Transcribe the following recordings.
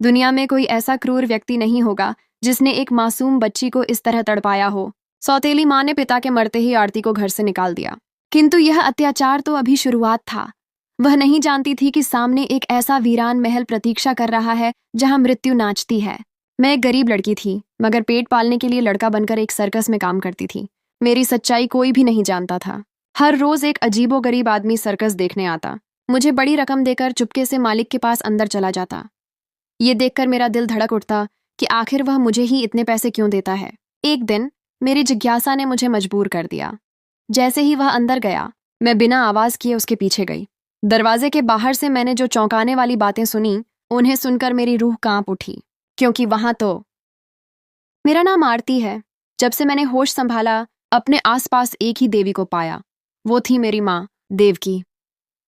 दुनिया में कोई ऐसा क्रूर व्यक्ति नहीं होगा जिसने एक मासूम बच्ची को इस तरह तड़पाया हो। सौतेली माँ ने पिता के मरते ही आरती को घर से निकाल दिया। किंतु यह अत्याचार तो अभी शुरुआत था। वह नहीं जानती थी कि सामने एक ऐसा वीरान महल प्रतीक्षा कर रहा है जहां मृत्यु नाचती है। मैं एक गरीब लड़की थी, मगर पेट पालने के लिए लड़का बनकर एक सर्कस में काम करती थी। मेरी सच्चाई कोई भी नहीं जानता था। हर रोज एक अजीबोगरीब आदमी सर्कस देखने आता, मुझे बड़ी रकम देकर चुपके से मालिक के पास अंदर चला जाता। ये देखकर मेरा दिल धड़क उठता कि आखिर वह मुझे ही इतने पैसे क्यों देता है। एक दिन मेरी जिज्ञासा ने मुझे मजबूर कर दिया। जैसे ही वह अंदर गया, मैं बिना आवाज किए उसके पीछे गई। दरवाजे के बाहर से मैंने जो चौंकाने वाली बातें सुनी, उन्हें सुनकर मेरी रूह कांप उठी, क्योंकि वहां तो मेरा नाम आरती है। जब से मैंने होश संभाला, अपने आसपास एक ही देवी को पाया। वो थी मेरी माँ देवकी।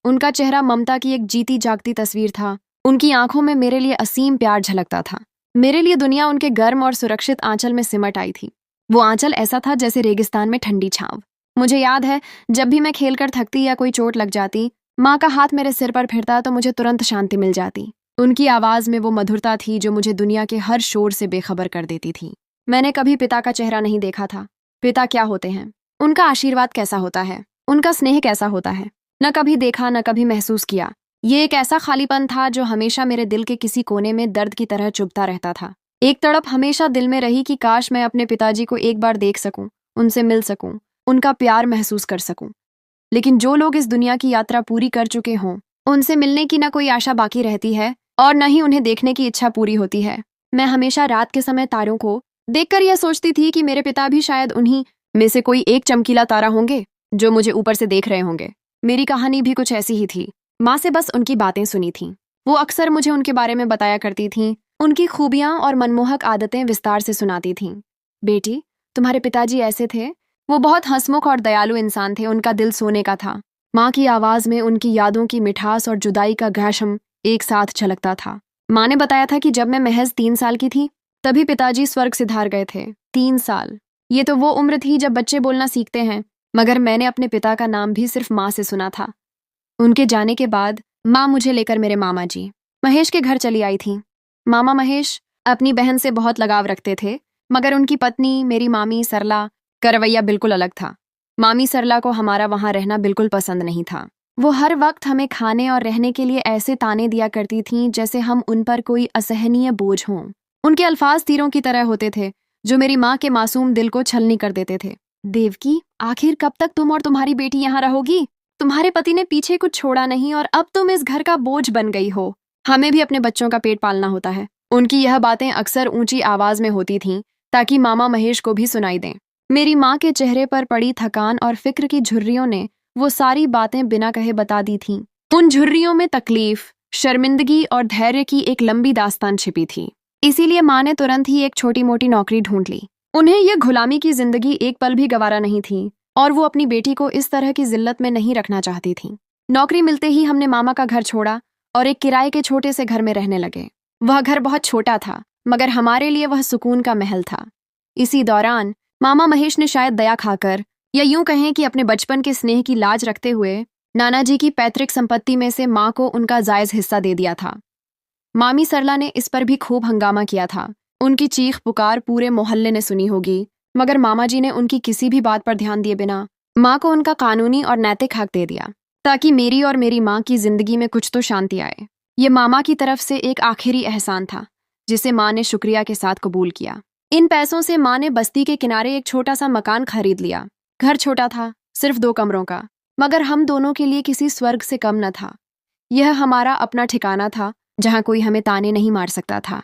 उनका चेहरा ममता की एक जीती जागती तस्वीर था। उनकी आंखों में मेरे लिए असीम प्यार झलकता था। मेरे लिए दुनिया उनके गर्म और सुरक्षित आंचल में सिमट आई थी। वो आंचल ऐसा था जैसे रेगिस्तान में ठंडी छांव। मुझे याद है, जब भी मैं खेलकर थकती या कोई चोट लग जाती, माँ का हाथ मेरे सिर पर फिरता तो मुझे तुरंत शांति मिल जाती। उनकी आवाज में वो मधुरता थी जो मुझे दुनिया के हर शोर से बेखबर कर देती थी। मैंने कभी पिता का चेहरा नहीं देखा था। पिता क्या होते हैं, उनका आशीर्वाद कैसा होता है, उनका स्नेह कैसा होता है, न कभी देखा न कभी महसूस किया। ये एक ऐसा खालीपन था जो हमेशा मेरे दिल के किसी कोने में दर्द की तरह चुभता रहता था। एक तड़प हमेशा दिल में रही कि काश मैं अपने पिताजी को एक बार देख सकूं, उनसे मिल सकूं, उनका प्यार महसूस कर सकूं। लेकिन जो लोग इस दुनिया की यात्रा पूरी कर चुके हों, उनसे मिलने की न कोई आशा बाकी रहती है और न ही उन्हें देखने की इच्छा पूरी होती है। मैं हमेशा रात के समय तारों को देखकर यह सोचती थी कि मेरे पिता भी शायद उन्हीं में से कोई एक चमकीला तारा होंगे जो मुझे ऊपर से देख रहे होंगे। मेरी कहानी भी कुछ ऐसी ही थी। माँ से बस उनकी बातें सुनी थीं। वो अक्सर मुझे उनके बारे में बताया करती थीं। उनकी खूबियां और मनमोहक आदतें विस्तार से सुनाती थीं। बेटी, तुम्हारे पिताजी ऐसे थे। वो बहुत हंसमुख और दयालु इंसान थे। उनका दिल सोने का था। माँ की आवाज में उनकी यादों की मिठास और जुदाई का घाशम एक साथ झलकता था। माँ ने बताया था कि जब मैं महज 3 साल की थी, तभी पिताजी स्वर्ग सिधार गए थे। 3 साल, ये तो वो उम्र थी जब बच्चे बोलना सीखते हैं। मगर मैंने अपने पिता का नाम भी सिर्फ माँ से सुना था। उनके जाने के बाद माँ मुझे लेकर मेरे मामा जी महेश के घर चली आई थी। मामा महेश अपनी बहन से बहुत लगाव रखते थे, मगर उनकी पत्नी मेरी मामी सरला का रवैया बिल्कुल अलग था। मामी सरला को हमारा वहां रहना बिल्कुल पसंद नहीं था। वो हर वक्त हमें खाने और रहने के लिए ऐसे ताने दिया करती थीं जैसे हम उन पर कोई असहनीय बोझ हों। उनके अल्फाज तीरों की तरह होते थे जो मेरी माँ के मासूम दिल को छलनी कर देते थे। देवकी, आखिर कब तक तुम और तुम्हारी बेटी यहाँ रहोगी? तुम्हारे पति ने पीछे कुछ छोड़ा नहीं और अब तुम इस घर का बोझ बन गई हो। हमें भी अपने बच्चों का पेट पालना होता है। उनकी यह बातें अक्सर ऊंची आवाज में होती थीं ताकि मामा महेश को भी सुनाई दें। मेरी माँ के चेहरे पर पड़ी थकान और फिक्र की झुर्रियों ने वो सारी बातें बिना कहे बता दी थीं। उन झुर्रियों में तकलीफ, शर्मिंदगी और धैर्य की एक लंबी दास्तान छिपी थी। इसीलिए माँ ने तुरंत ही एक छोटी मोटी नौकरी ढूंढ ली। उन्हें यह गुलामी की जिंदगी एक पल भी गवारा नहीं थी और वो अपनी बेटी को इस तरह की जिल्लत में नहीं रखना चाहती थी। नौकरी मिलते ही हमने मामा का घर छोड़ा और एक किराए के छोटे से घर में रहने लगे। वह घर बहुत छोटा था, मगर हमारे लिए वह सुकून का महल था। इसी दौरान मामा महेश ने शायद दया खाकर, या यूं कहें कि अपने बचपन के स्नेह की लाज रखते हुए, नाना जी की पैतृक संपत्ति में से माँ को उनका जायज हिस्सा दे दिया था। मामी सरला ने इस पर भी खूब हंगामा किया था। उनकी चीख पुकार पूरे मोहल्ले ने सुनी होगी, मगर मामा जी ने उनकी किसी भी बात पर ध्यान दिए बिना माँ को उनका कानूनी और नैतिक हक दे दिया, ताकि मेरी और मेरी माँ की जिंदगी में कुछ तो शांति आए। ये मामा की तरफ से एक आखिरी एहसान था जिसे माँ ने शुक्रिया के साथ कबूल किया। इन पैसों से माँ ने बस्ती के किनारे एक छोटा सा मकान खरीद लिया। घर छोटा था, सिर्फ 2 कमरों का, मगर हम दोनों के लिए किसी स्वर्ग से कम न था। यह हमारा अपना ठिकाना था जहाँ कोई हमें ताने नहीं मार सकता था।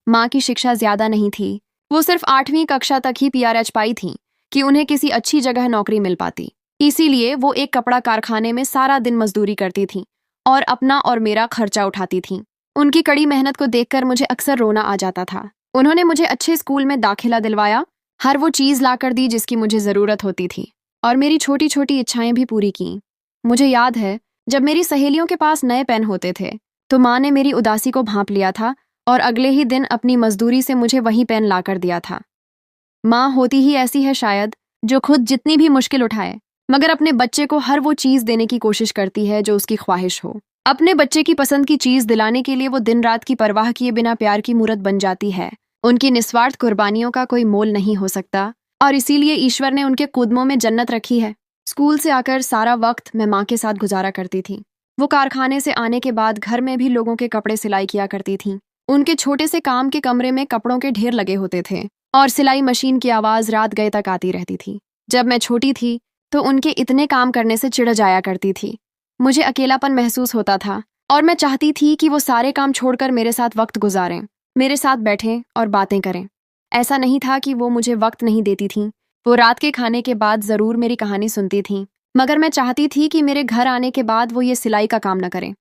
माँ की शिक्षा ज्यादा नहीं थी। वो सिर्फ 8वीं कक्षा तक ही PRH पाई थी कि उन्हें किसी अच्छी जगह नौकरी मिल पाती। इसीलिए वो एक कपड़ा कारखाने में सारा दिन मजदूरी करती थी और अपना और मेरा खर्चा उठाती थी। उनकी कड़ी मेहनत को देखकर मुझे अक्सर रोना आ जाता था। उन्होंने मुझे अच्छे स्कूल में दाखिला दिलवाया, हर वो चीज़ लाकर दी जिसकी मुझे ज़रूरत होती थी, और मेरी छोटी छोटी इच्छाएं भी पूरी की। मुझे याद है, जब मेरी सहेलियों के पास नए पेन होते थे तो माँ ने मेरी उदासी को भांप लिया था और अगले ही दिन अपनी मजदूरी से मुझे वही पेन लाकर दिया था। माँ होती ही ऐसी है शायद, जो खुद जितनी भी मुश्किल उठाए, मगर अपने बच्चे को हर वो चीज़ देने की कोशिश करती है जो उसकी ख्वाहिश हो। अपने बच्चे की पसंद की चीज दिलाने के लिए वो दिन रात की परवाह किए बिना प्यार की मूरत बन जाती है। उनकी निस्वार्थ कुर्बानियों का कोई मोल नहीं हो सकता और इसीलिए ईश्वर ने उनके कदमों में जन्नत रखी है। स्कूल से आकर सारा वक्त मैं माँ के साथ गुजारा करती थी। वो कारखाने से आने के बाद घर में भी लोगों के कपड़े सिलाई किया करती थी। उनके छोटे से काम के कमरे में कपड़ों के ढेर लगे होते थे और सिलाई मशीन की आवाज रात गए तक आती रहती थी। जब मैं छोटी थी तो उनके इतने काम करने से चिढ़ जाया करती थी। मुझे अकेलापन महसूस होता था और मैं चाहती थी कि वो सारे काम छोड़कर मेरे साथ वक्त गुजारें, मेरे साथ बैठें और बातें करें। ऐसा नहीं था कि वो मुझे वक्त नहीं देती थीं। वो रात के खाने के बाद ज़रूर मेरी कहानी सुनती थीं, मगर मैं चाहती थी कि मेरे घर आने के बाद वो ये सिलाई का काम न करें।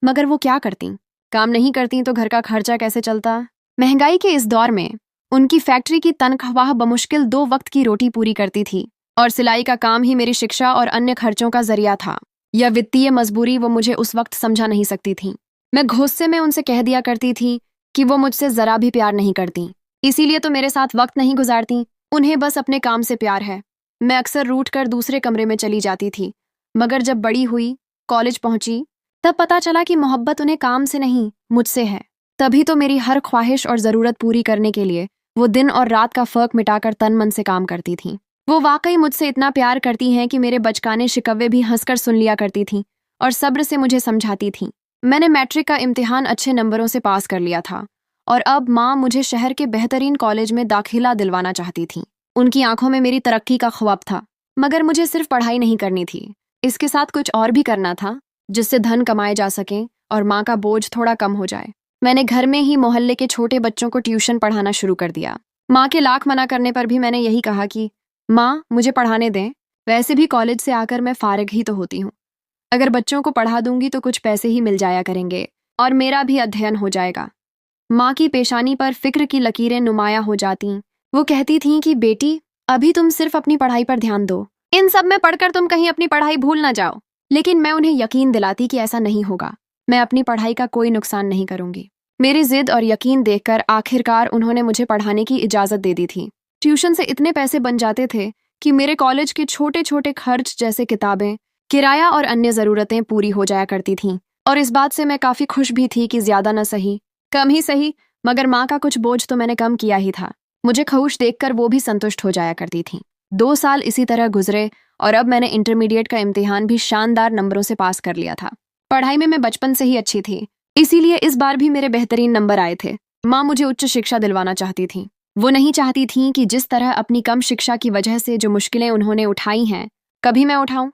मगर वो क्या करती? काम नहीं करती तो घर का खर्चा कैसे चलता? महंगाई के इस दौर में उनकी फैक्ट्री की तनख्वाह बमुश्किल 2 वक्त की रोटी पूरी करती थी और सिलाई का काम ही मेरी शिक्षा और अन्य खर्चों का जरिया था। यह वित्तीय मजबूरी वो मुझे उस वक्त समझा नहीं सकती थी। मैं गुस्से में उनसे कह दिया करती थी कि वो मुझसे जरा भी प्यार नहीं करती, इसीलिए तो मेरे साथ वक्त नहीं गुजारती। उन्हें बस अपने काम से प्यार है। मैं अक्सर रूठ कर दूसरे कमरे में चली जाती थी। मगर जब बड़ी हुई, कॉलेज पहुंची, तब पता चला कि मोहब्बत उन्हें काम से नहीं, मुझसे है। तभी तो मेरी हर ख्वाहिश और ज़रूरत पूरी करने के लिए वो दिन और रात का फर्क मिटाकर तन मन से काम करती थीं। वो वाकई मुझसे इतना प्यार करती हैं कि मेरे बचकाने शिकवे भी हंसकर सुन लिया करती थीं और सब्र से मुझे समझाती थीं। मैंने मैट्रिक का इम्तिहान अच्छे नंबरों से पास कर लिया था और अब माँ मुझे शहर के बेहतरीन कॉलेज में दाखिला दिलवाना चाहती थीं। उनकी आंखों में मेरी तरक्की का ख्वाब था, मगर मुझे सिर्फ पढ़ाई नहीं करनी थी, इसके साथ कुछ और भी करना था जिससे धन कमाए जा सके और माँ का बोझ थोड़ा कम हो जाए। मैंने घर में ही मोहल्ले के छोटे बच्चों को ट्यूशन पढ़ाना शुरू कर दिया। माँ के लाख मना करने पर भी मैंने यही कहा कि माँ मुझे पढ़ाने दें, वैसे भी कॉलेज से आकर मैं फारिग ही तो होती हूँ। अगर बच्चों को पढ़ा दूंगी तो कुछ पैसे ही मिल जाया करेंगे और मेरा भी अध्ययन हो जाएगा। माँ की पेशानी पर फिक्र की लकीरें नुमाया हो जाती। वो कहती थीं कि बेटी, अभी तुम सिर्फ अपनी पढ़ाई पर ध्यान दो, इन सब में पढ़कर तुम कहीं अपनी पढ़ाई भूल ना जाओ। लेकिन मैं उन्हें यकीन दिलाती कि ऐसा नहीं होगा, मैं अपनी पढ़ाई का कोई नुकसान नहीं करूंगी। मेरी जिद और यकीन देखकर आखिरकार उन्होंने मुझे पढ़ाने की इजाज़त दे दी थी। ट्यूशन से इतने पैसे बन जाते थे कि मेरे कॉलेज के छोटे छोटे खर्च जैसे किताबें, किराया और अन्य ज़रूरतें पूरी हो जाया करती थीं। और इस बात से मैं काफ़ी खुश भी थी कि ज़्यादा न सही, कम ही सही, मगर माँ का कुछ बोझ तो मैंने कम किया ही था। मुझे खुश देखकर वो भी संतुष्ट हो जाया करती थीं। 2 साल इसी तरह गुजरे और अब मैंने इंटरमीडिएट का इम्तिहान भी शानदार नंबरों से पास कर लिया था। पढ़ाई में मैं बचपन से ही अच्छी थी, इसीलिए इस बार भी मेरे बेहतरीन नंबर आए थे। माँ मुझे उच्च शिक्षा दिलवाना चाहती थी। वो नहीं चाहती थीं कि जिस तरह अपनी कम शिक्षा की वजह से जो मुश्किलें उन्होंने उठाई हैं, कभी मैं उठाऊं।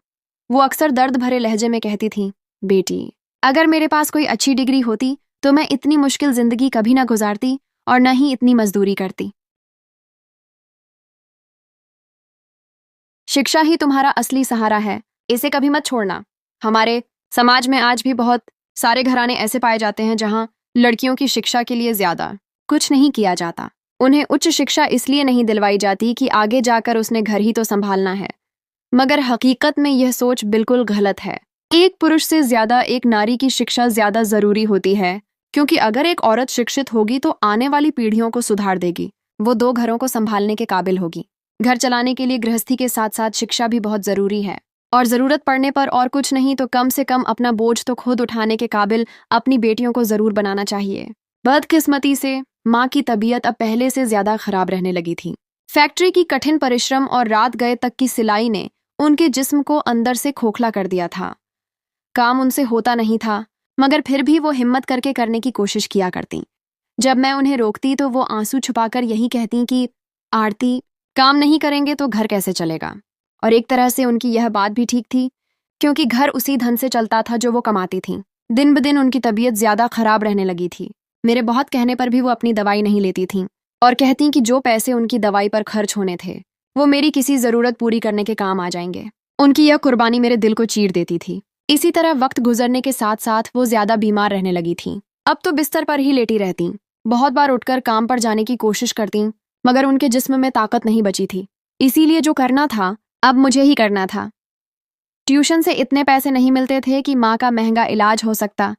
वो अक्सर दर्द भरे लहजे में कहती थीं, बेटी, अगर मेरे पास कोई अच्छी डिग्री होती तो मैं इतनी मुश्किल जिंदगी कभी ना गुजारती और न ही इतनी मजदूरी करती। शिक्षा ही तुम्हारा असली सहारा है, इसे कभी मत छोड़ना। हमारे समाज में आज भी बहुत सारे घराने ऐसे पाए जाते हैं जहां लड़कियों की शिक्षा के लिए ज्यादा कुछ नहीं किया जाता। उन्हें उच्च शिक्षा इसलिए नहीं दिलवाई जाती कि आगे जाकर उसने घर ही तो संभालना है, मगर हकीकत में यह सोच बिल्कुल गलत है। एक पुरुष से ज्यादा एक नारी की शिक्षा ज्यादा जरूरी होती है, क्योंकि अगर एक औरत शिक्षित होगी तो आने वाली पीढ़ियों को सुधार देगी। वो 2 घरों को संभालने के काबिल होगी। घर चलाने के लिए गृहस्थी के साथ साथ शिक्षा भी बहुत जरूरी है और जरूरत पड़ने पर और कुछ नहीं तो कम से कम अपना बोझ तो खुद उठाने के काबिल अपनी बेटियों को जरूर बनाना चाहिए। बदकिस्मती से माँ की तबीयत अब पहले से ज्यादा खराब रहने लगी थी। फैक्ट्री की कठिन परिश्रम और रात गए तक की सिलाई ने उनके जिस्म को अंदर से खोखला कर दिया था। काम उनसे होता नहीं था, मगर फिर भी वो हिम्मत करके करने की कोशिश किया करती। जब मैं उन्हें रोकती तो वो आंसू छुपाकर यही कहती कि आरती, काम नहीं करेंगे तो घर कैसे चलेगा। और एक तरह से उनकी यह बात भी ठीक थी, क्योंकि घर उसी धन से चलता था जो वो कमाती थीं। दिन ब दिन उनकी तबीयत ज्यादा खराब रहने लगी थी। मेरे बहुत कहने पर भी वो अपनी दवाई नहीं लेती थीं और कहती कि जो पैसे उनकी दवाई पर खर्च होने थे वो मेरी किसी जरूरत पूरी करने के काम आ जाएंगे। उनकी यह कुर्बानी मेरे दिल को चीर देती थी। इसी तरह वक्त गुजरने के साथ साथ वो ज्यादा बीमार रहने लगी थीं। अब तो बिस्तर पर ही लेटी रहती। बहुत बार उठकर काम पर जाने की कोशिश करती, मगर उनके जिस्म में ताकत नहीं बची थी। इसीलिए जो करना था अब मुझे ही करना था। ट्यूशन से इतने पैसे नहीं मिलते थे कि माँ का महंगा इलाज हो सकता,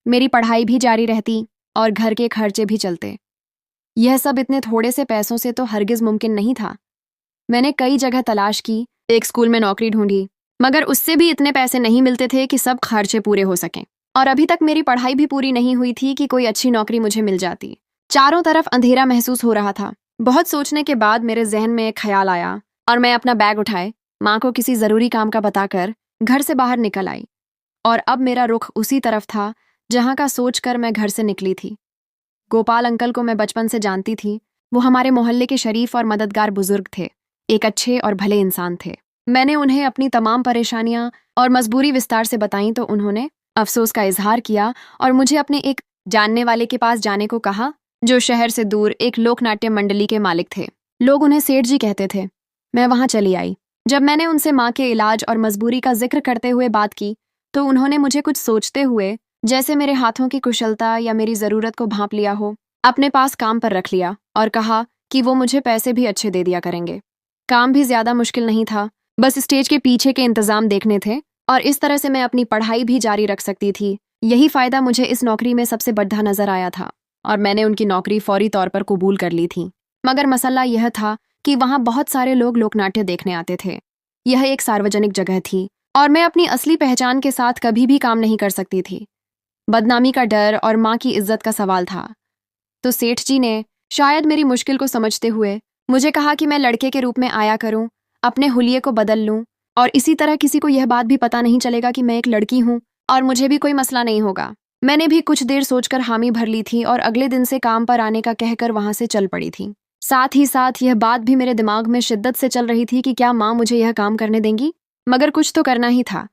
मेरी पढ़ाई भी जारी रहती और घर के खर्चे भी चलते। यह सब इतने थोड़े से पैसों से तो हरगिज मुमकिन नहीं था। मैंने कई जगह तलाश की, एक स्कूल में नौकरी ढूंढी, मगर उससे भी इतने पैसे नहीं मिलते थे कि सब खर्चे पूरे हो सकें। और अभी तक मेरी पढ़ाई भी पूरी नहीं हुई थी कि कोई अच्छी नौकरी मुझे मिल जाती। चारों तरफ अंधेरा महसूस हो रहा था। बहुत सोचने के बाद मेरे जहन में एक ख्याल आया और मैं अपना बैग उठाए माँ को किसी ज़रूरी काम का बताकर घर से बाहर निकल आई। और अब मेरा रुख उसी तरफ था जहाँ का सोचकर मैं घर से निकली थी। गोपाल अंकल को मैं बचपन से जानती थी। वो हमारे मोहल्ले के शरीफ और मददगार बुजुर्ग थे, एक अच्छे और भले इंसान थे। मैंने उन्हें अपनी तमाम परेशानियां और मजबूरी विस्तार से बताई तो उन्होंने अफसोस का इजहार किया और मुझे अपने एक जानने वाले के पास जाने को कहा, जो शहर से दूर एक लोकनाट्य मंडली के मालिक थे। लोग उन्हें सेठ जी कहते थे। मैं वहां चली आई। जब मैंने उनसे माँ के इलाज और मजबूरी का जिक्र करते हुए बात की तो उन्होंने मुझे कुछ सोचते हुए, जैसे मेरे हाथों की कुशलता या मेरी ज़रूरत को भांप लिया हो, अपने पास काम पर रख लिया और कहा कि वो मुझे पैसे भी अच्छे दे दिया करेंगे। काम भी ज़्यादा मुश्किल नहीं था, बस स्टेज के पीछे के इंतज़ाम देखने थे और इस तरह से मैं अपनी पढ़ाई भी जारी रख सकती थी। यही फ़ायदा मुझे इस नौकरी में सबसे बड़ा नज़र आया था और मैंने उनकी नौकरी फौरी तौर पर कबूल कर ली थी। मगर मसला यह था कि वहाँ बहुत सारे लोग लोकनाट्य देखने आते थे। यह एक सार्वजनिक जगह थी और मैं अपनी असली पहचान के साथ कभी भी काम नहीं कर सकती थी। बदनामी का डर और माँ की इज्जत का सवाल था। तो सेठ जी ने शायद मेरी मुश्किल को समझते हुए मुझे कहा कि मैं लड़के के रूप में आया करूं, अपने हुलिये को बदल लूं और इसी तरह किसी को यह बात भी पता नहीं चलेगा कि मैं एक लड़की हूं और मुझे भी कोई मसला नहीं होगा। मैंने भी कुछ देर सोचकर हामी भर ली थी और अगले दिन से काम पर आने का कहकर वहां से चल पड़ी थी। साथ ही साथ यह बात भी मेरे दिमाग में शिद्दत से चल रही थी कि क्या माँ मुझे यह काम करने देंगी। मगर कुछ तो करना ही था।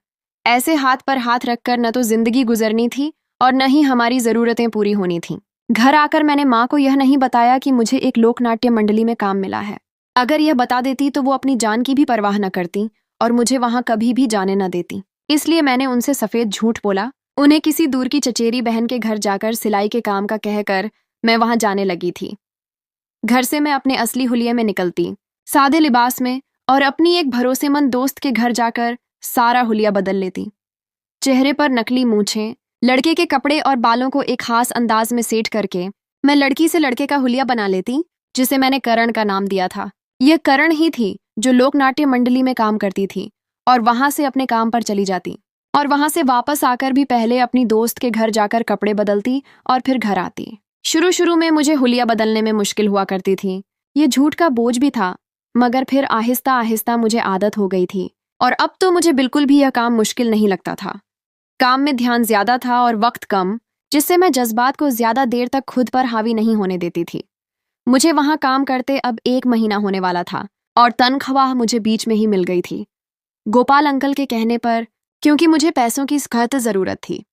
ऐसे हाथ पर हाथ रखकर न तो जिंदगी गुजरनी थी और न ही हमारी ज़रूरतें पूरी होनी थीं। घर आकर मैंने माँ को यह नहीं बताया कि मुझे एक लोकनाट्य मंडली में काम मिला है। अगर यह बता देती तो वो अपनी जान की भी परवाह न करती और मुझे वहां कभी भी जाने न देती। इसलिए मैंने उनसे सफ़ेद झूठ बोला। उन्हें किसी दूर की चचेरी बहन के घर जाकर सिलाई के काम का कहकर मैं वहां जाने लगी थी। घर से मैं अपने असली हुलिये में निकलती, सादे लिबास में, और अपनी एक भरोसेमंद दोस्त के घर जाकर सारा हुलिया बदल लेती। चेहरे पर नकली मूंछें, लड़के के कपड़े और बालों को एक खास अंदाज में सेट करके मैं लड़की से लड़के का हुलिया बना लेती, जिसे मैंने करण का नाम दिया था। यह करण ही थी जो लोकनाट्य मंडली में काम करती थी और वहां से अपने काम पर चली जाती और वहां से वापस आकर भी पहले अपनी दोस्त के घर जाकर कपड़े बदलती और फिर घर आती। शुरू शुरू में मुझे हुलिया बदलने में मुश्किल हुआ करती थी। ये झूठ का बोझ भी था, मगर फिर आहिस्ता आहिस्ता मुझे आदत हो गई थी और अब तो मुझे बिल्कुल भी यह काम मुश्किल नहीं लगता था। काम में ध्यान ज्यादा था और वक्त कम, जिससे मैं जज्बात को ज्यादा देर तक खुद पर हावी नहीं होने देती थी। मुझे वहां काम करते अब 1 महीना होने वाला था और तनख्वाह मुझे बीच में ही मिल गई थी, गोपाल अंकल के कहने पर, क्योंकि मुझे पैसों की सख्त जरूरत थी।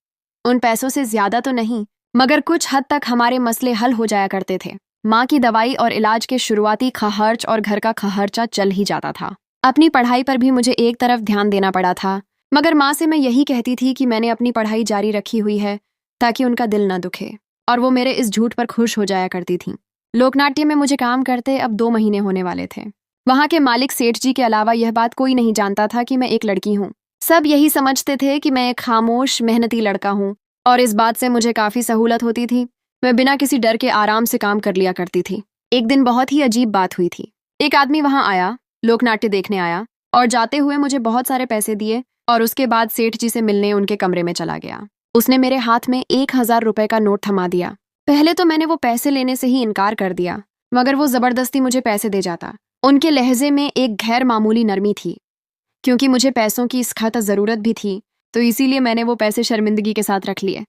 उन पैसों से ज्यादा तो नहीं, मगर कुछ हद तक हमारे मसले हल हो जाया करते थे। माँ की दवाई और इलाज के शुरुआती खर्च और घर का खर्चा चल ही जाता था। अपनी पढ़ाई पर भी मुझे एक तरफ ध्यान देना पड़ा था, मगर माँ से मैं यही कहती थी कि मैंने अपनी पढ़ाई जारी रखी हुई है ताकि उनका दिल न दुखे, और वो मेरे इस झूठ पर खुश हो जाया करती थीं। लोकनाट्य में मुझे काम करते अब 2 महीने होने वाले थे। वहाँ के मालिक सेठ जी के अलावा यह बात कोई नहीं जानता था कि मैं एक लड़की हूँ। सब यही समझते थे कि मैं एक खामोश मेहनती लड़का हूँ और इस बात से मुझे काफ़ी सहूलत होती थी। मैं बिना किसी डर के आराम से काम कर लिया करती थी। एक दिन बहुत ही अजीब बात हुई थी। एक आदमी वहाँ आया, लोकनाट्य देखने आया और जाते हुए मुझे बहुत सारे पैसे दिए और उसके बाद सेठ जी से मिलने उनके कमरे में चला गया। उसने मेरे हाथ में 1000 रुपए का नोट थमा दिया। पहले तो मैंने वो पैसे लेने से ही इनकार कर दिया, मगर वो जबरदस्ती मुझे पैसे दे जाता। उनके लहजे में एक गैर मामूली नरमी थी। क्योंकि मुझे पैसों की सख्त ज़रूरत भी थी, तो इसीलिए मैंने वो पैसे शर्मिंदगी के साथ रख लिए।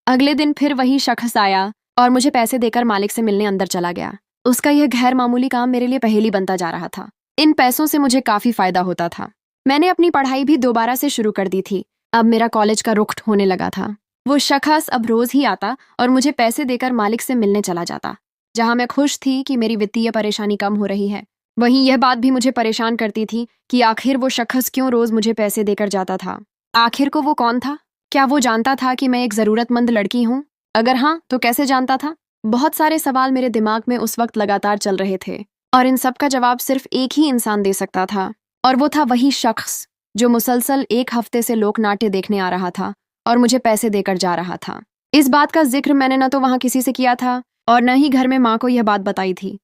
अगले दिन फिर वही शख्स आया और मुझे पैसे देकर मालिक से मिलने अंदर चला गया। उसका यह गैर मामूली काम मेरे लिए पहेली बनता जा रहा था। इन पैसों से मुझे काफ़ी फायदा होता था। मैंने अपनी पढ़ाई भी दोबारा से शुरू कर दी थी। अब मेरा कॉलेज का रुख होने लगा था। वो शख्स अब रोज ही आता और मुझे पैसे देकर मालिक से मिलने चला जाता। जहां मैं खुश थी कि मेरी वित्तीय परेशानी कम हो रही है, वहीं यह बात भी मुझे परेशान करती थी कि आखिर वो शख्स क्यों रोज मुझे पैसे देकर जाता था। आखिर को वो कौन था? क्या वो जानता था कि मैं एक ज़रूरतमंद लड़की हूँ? अगर हाँ, तो कैसे जानता था? बहुत सारे सवाल मेरे दिमाग में उस वक्त लगातार चल रहे थे और इन सब का जवाब सिर्फ एक ही इंसान दे सकता था, और वो था वही शख्स जो मुसलसल 1 हफ्ते से लोकनाट्य देखने आ रहा था और मुझे पैसे देकर जा रहा था। इस बात का जिक्र मैंने न तो वहां किसी से किया था और न ही घर में माँ को यह बात बताई थी।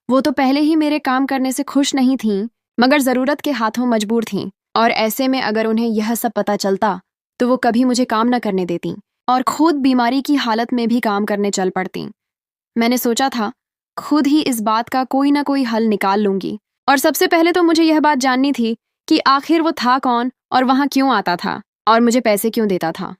वो तो पहले ही मेरे काम करने से खुश नहीं थीं, मगर ज़रूरत के हाथों मजबूर थीं, और ऐसे में अगर उन्हें यह सब पता चलता तो वो कभी मुझे काम न करने देती और खुद बीमारी की हालत में भी काम करने चल पड़ती। मैंने सोचा था खुद ही इस बात का कोई ना कोई हल निकाल लूंगी, और सबसे पहले तो मुझे यह बात जाननी थी कि आखिर वो था कौन और वहां क्यों आता था और मुझे पैसे क्यों देता था।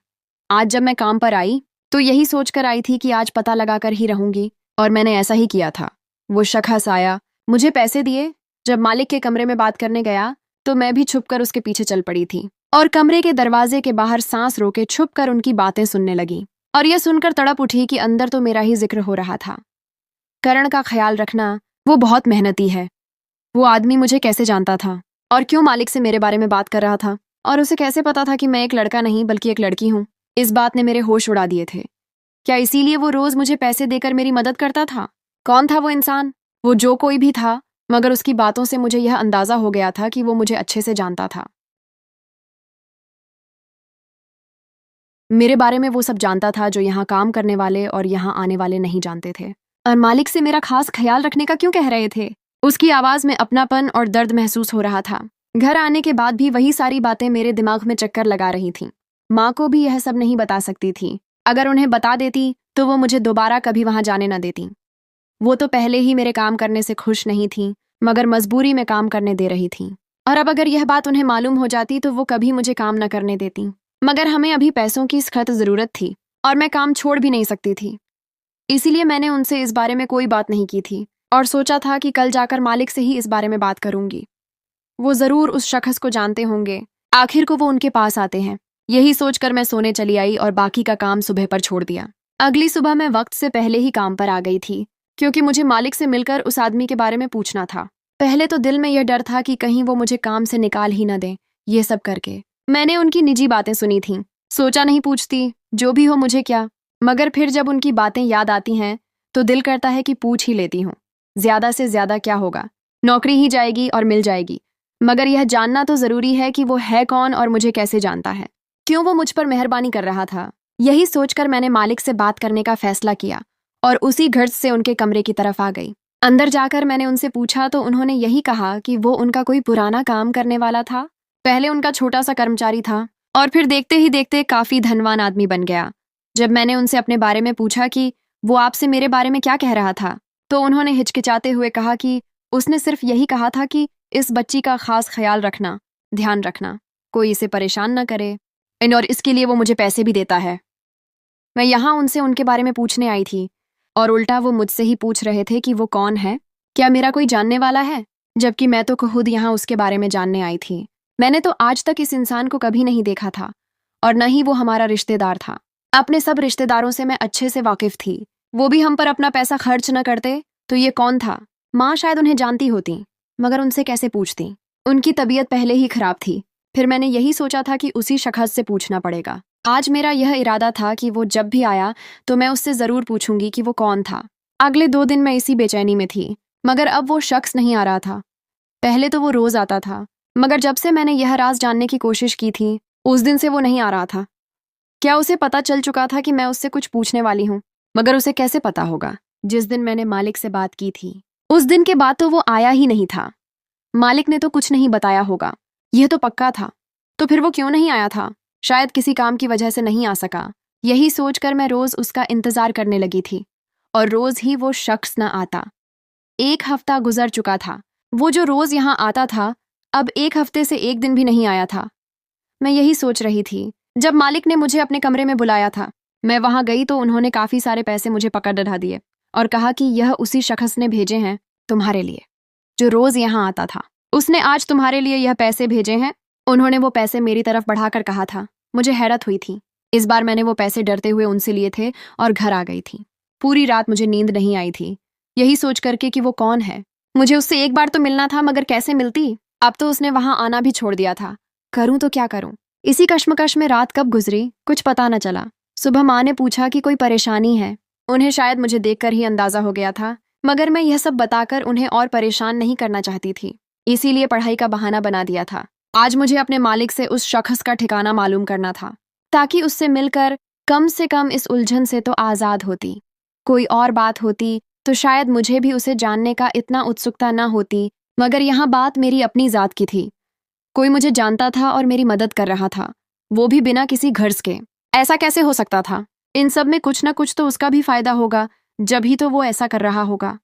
आज जब मैं काम पर आई तो यही सोचकर आई थी कि आज पता लगाकर ही रहूंगी, और मैंने ऐसा ही किया था। वो शख्स आया, मुझे पैसे दिए। जब मालिक के कमरे में बात करने गया तो मैं भी छुपकर उसके पीछे चल पड़ी थी और कमरे के दरवाजे के बाहर सांस रोके छुपकर उनकी बातें सुनने लगी। और यह सुनकर तड़प उठी कि अंदर तो मेरा ही जिक्र हो रहा था। करण का ख्याल रखना, वो बहुत मेहनती है। वो आदमी मुझे कैसे जानता था और क्यों मालिक से मेरे बारे में बात कर रहा था, और उसे कैसे पता था कि मैं एक लड़का नहीं बल्कि एक लड़की हूँ। इस बात ने मेरे होश उड़ा दिए थे। क्या इसीलिए वो रोज मुझे पैसे देकर मेरी मदद करता था? कौन था वो इंसान? वो जो कोई भी था, मगर उसकी बातों से मुझे यह अंदाजा हो गया था कि वो मुझे अच्छे से जानता था। मेरे बारे में वो सब जानता था जो यहाँ काम करने वाले और यहाँ आने वाले नहीं जानते थे। और मालिक से मेरा खास ख्याल रखने का क्यों कह रहे थे? उसकी आवाज में अपनापन और दर्द महसूस हो रहा था। घर आने के बाद भी वही सारी बातें मेरे दिमाग में चक्कर लगा रही थीं। माँ को भी यह सब नहीं बता सकती थी। अगर उन्हें बता देती तो वो मुझे दोबारा कभी वहां जाने न देती। वो तो पहले ही मेरे काम करने से खुश नहीं थी, मगर मजबूरी में काम करने दे रही थी। और अब अगर यह बात उन्हें मालूम हो जाती तो वो कभी मुझे काम न करने देती। मगर हमें अभी पैसों की सख्त जरूरत थी और मैं काम छोड़ भी नहीं सकती थी। इसीलिए मैंने उनसे इस बारे में कोई बात नहीं की थी और सोचा था कि कल जाकर मालिक से ही इस बारे में बात करूंगी। वो जरूर उस शख्स को जानते होंगे, आखिर को वो उनके पास आते हैं। यही सोचकर मैं सोने चली आई और बाकी का काम सुबह पर छोड़ दिया। अगली सुबह मैं वक्त से पहले ही काम पर आ गई थी, क्योंकि मुझे मालिक से मिलकर उस आदमी के बारे में पूछना था। पहले तो दिल में यह डर था कि कहीं वो मुझे काम से निकाल ही न दें। ये सब करके मैंने उनकी निजी बातें सुनी थीं। सोचा नहीं पूछती, जो भी हो मुझे क्या। मगर फिर जब उनकी बातें याद आती हैं तो दिल करता है कि पूछ ही लेती हूँ। ज्यादा से ज्यादा क्या होगा, नौकरी ही जाएगी और मिल जाएगी। मगर यह जानना तो जरूरी है कि वो है कौन और मुझे कैसे जानता है, क्यों वो मुझ पर मेहरबानी कर रहा था। यही सोचकर मैंने मालिक से बात करने का फैसला किया और उसी घड़ से उनके कमरे की तरफ आ गई। अंदर जाकर मैंने उनसे पूछा तो उन्होंने यही कहा कि वो उनका कोई पुराना काम करने वाला था। पहले उनका छोटा सा कर्मचारी था और फिर देखते ही देखते काफी धनवान आदमी बन गया। जब मैंने उनसे अपने बारे में पूछा कि वो आपसे मेरे बारे में क्या कह रहा था, तो उन्होंने हिचकिचाते हुए कहा कि उसने सिर्फ यही कहा था कि इस बच्ची का खास ख्याल रखना, ध्यान रखना, कोई इसे परेशान न करे, और इसके लिए वो मुझे पैसे भी देता है। मैं यहाँ उनसे उनके बारे में पूछने आई थी और उल्टा वो मुझसे ही पूछ रहे थे कि वो कौन है, क्या मेरा कोई जानने वाला है, जबकि मैं तो खुद यहाँ उसके बारे में जानने आई थी। मैंने तो आज तक इस इंसान को कभी नहीं देखा था और न ही वो हमारा रिश्तेदार था। अपने सब रिश्तेदारों से मैं अच्छे से वाकिफ थी। वो भी हम पर अपना पैसा खर्च न करते तो ये कौन था? माँ शायद उन्हें जानती होती, मगर उनसे कैसे पूछती? उनकी तबीयत पहले ही खराब थी। फिर मैंने यही सोचा था कि उसी शख्स से पूछना पड़ेगा। आज मेरा यह इरादा था कि वो जब भी आया तो मैं उससे जरूर पूछूंगी कि वो कौन था। अगले 2 दिन मैं इसी बेचैनी में थी, मगर अब वो शख्स नहीं आ रहा था। पहले तो वो रोज आता था, मगर जब से मैंने यह राज जानने की कोशिश की थी उस दिन से वो नहीं आ रहा था। क्या उसे पता चल चुका था कि मैं उससे कुछ पूछने वाली हूँ? मगर उसे कैसे पता होगा? जिस दिन मैंने मालिक से बात की थी उस दिन के बाद तो वो आया ही नहीं था। मालिक ने तो कुछ नहीं बताया होगा, यह तो पक्का था। तो फिर वो क्यों नहीं आया था? शायद किसी काम की वजह से नहीं आ सका। यही सोचकर मैं रोज उसका इंतजार करने लगी थी और रोज ही वो शख्स न आता। 1 हफ्ता गुजर चुका था। वो जो रोज यहाँ आता था अब 1 हफ्ते से 1 दिन भी नहीं आया था। मैं यही सोच रही थी जब मालिक ने मुझे अपने कमरे में बुलाया था। मैं वहां गई तो उन्होंने काफी सारे पैसे मुझे पकड़ डरा दिए और कहा कि यह उसी शख्स ने भेजे हैं तुम्हारे लिए, जो रोज यहाँ आता था। उसने आज तुम्हारे लिए यह पैसे भेजे हैं। उन्होंने वो पैसे मेरी तरफ बढ़ाकर कहा था। मुझे हैरत हुई थी। इस बार मैंने वो पैसे डरते हुए उनसे लिए थे और घर आ गई थी। पूरी रात मुझे नींद नहीं आई थी, यही सोच करके कि वो कौन है। मुझे उससे एक बार तो मिलना था, मगर कैसे मिलती? अब तो उसने वहां आना भी छोड़ दिया था। करूं तो क्या करूं? इसी कश्मकश में रात कब गुजरी कुछ पता न चला। सुबह माँ ने पूछा कि कोई परेशानी है। उन्हें शायद मुझे देखकर ही अंदाजा हो गया था, मगर मैं यह सब बताकर उन्हें और परेशान नहीं करना चाहती थी, इसीलिए पढ़ाई का बहाना बना दिया था। आज मुझे अपने मालिक से उस शख्स का ठिकाना मालूम करना था, ताकि उससे मिलकर कम से कम इस उलझन से तो आज़ाद होती। कोई और बात होती तो शायद मुझे भी उसे जानने का इतना उत्सुकता न होती, मगर यहाँ बात मेरी अपनी ज़ात की थी। कोई मुझे जानता था और मेरी मदद कर रहा था। वो भी बिना किसी गर्ज के। ऐसा कैसे हो सकता था? इन सब में कुछ ना कुछ तो उसका भी फायदा होगा, जब ही तो वो ऐसा कर रहा होगा।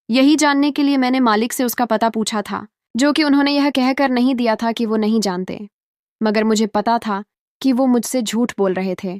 यही जानने के लिए मैंने मालिक से उसका पता पूछा था, जो कि उन्होंने यह कहकर नहीं दिया था कि वो नहीं जानते। मगर मुझे पता था कि वो मुझसे झूठ बोल रहे थे।